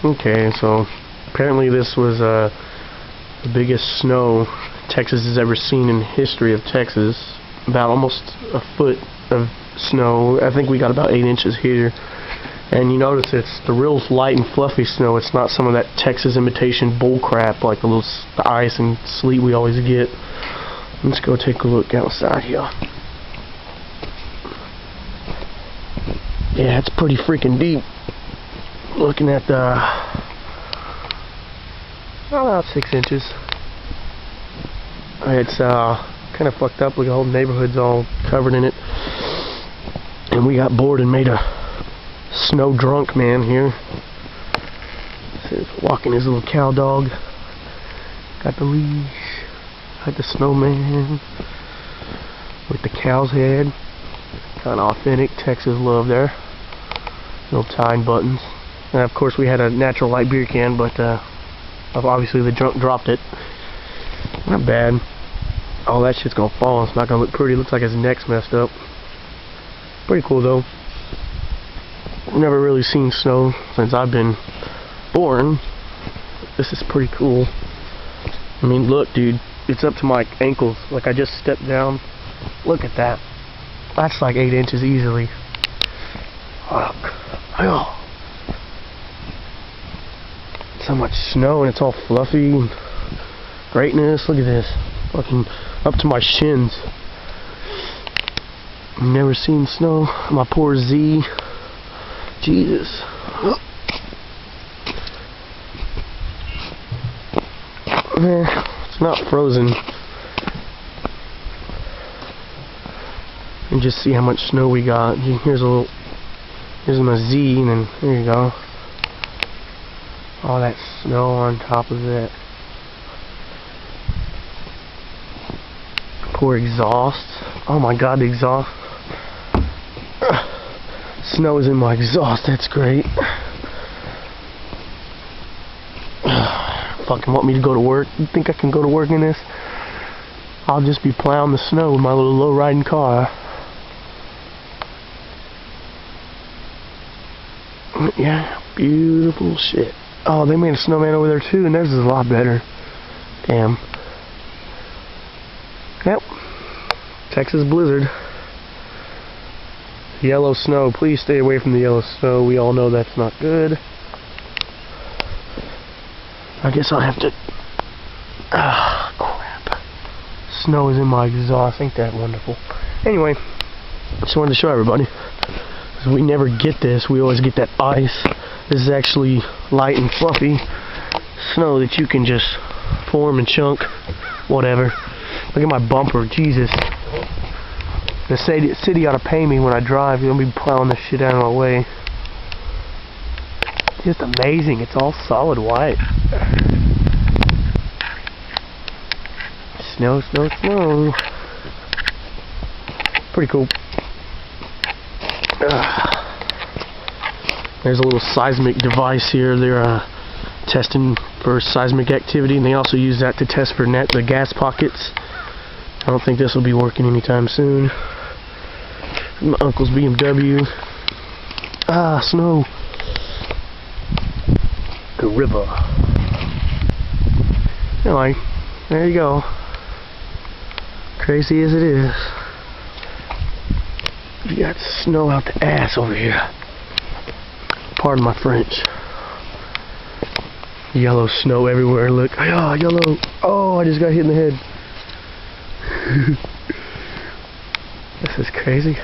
Okay, so apparently this was the biggest snow Texas has ever seen in the history of Texas. About almost a foot of snow. I think we got about 8 inches here. And you notice it's the real light and fluffy snow. It's not some of that Texas imitation bull crap like the ice and sleet we always get. Let's go take a look outside here. Yeah, it's pretty freaking deep. Looking at about 6 inches. It's kind of fucked up. Look, the whole neighborhood's all covered in it. And we got bored and made a snow drunk man here. Walking his little cow dog. Got the leash. Got the snowman with the cow's head. Kind of authentic Texas love there. Little tying buttons. And of course we had a natural light beer can, but obviously the drunk dropped it. Not bad. All that shit's gonna fall. It's not gonna look pretty. It looks like his neck's messed up. Pretty cool though. I've never really seen snow since I've been born. This is pretty cool. I mean, look, dude. It's up to my ankles. Like I just stepped down. Look at that. That's like 8 inches easily. Look. Oh. So much snow and it's all fluffy and greatness. Look at this. Fucking up to my shins. Never seen snow. My poor Z. Jesus. It's not frozen. And just see how much snow we got. Here's my Z, and then there you go. All that snow on top of it. Poor exhaust. Oh my god, the exhaust. Snow is in my exhaust, that's great. Fucking want me to go to work? You think I can go to work in this? I'll just be plowing the snow with my little low-riding car. Yeah, beautiful shit. Oh, they made a snowman over there too, and theirs is a lot better. Damn. Yep. Texas blizzard. Yellow snow. Please stay away from the yellow snow. We all know that's not good. I guess I'll have to... Ah, crap. Snow is in my exhaust. Ain't that wonderful? Anyway, just wanted to show everybody. We never get this. We always get that ice. This is actually light and fluffy snow that you can just form and chunk. Whatever. Look at my bumper. Jesus. The city ought to pay me when I drive. They'll be plowing this shit out of my way. Just amazing. It's all solid white. Snow, snow, snow. Pretty cool. There's a little seismic device here. They're testing for seismic activity, and they also use that to test for the gas pockets. I don't think this will be working anytime soon. My uncle's BMW. Ah, snow. Gorilla. Anyway, there you go. Crazy as it is. We got snow out the ass over here. Pardon my French. Yellow snow everywhere. Look. Oh, yellow. Oh, I just got hit in the head. This is crazy.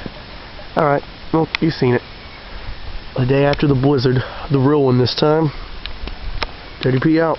Alright. Well, you've seen it. The day after the blizzard. The real one this time. Dirty P out.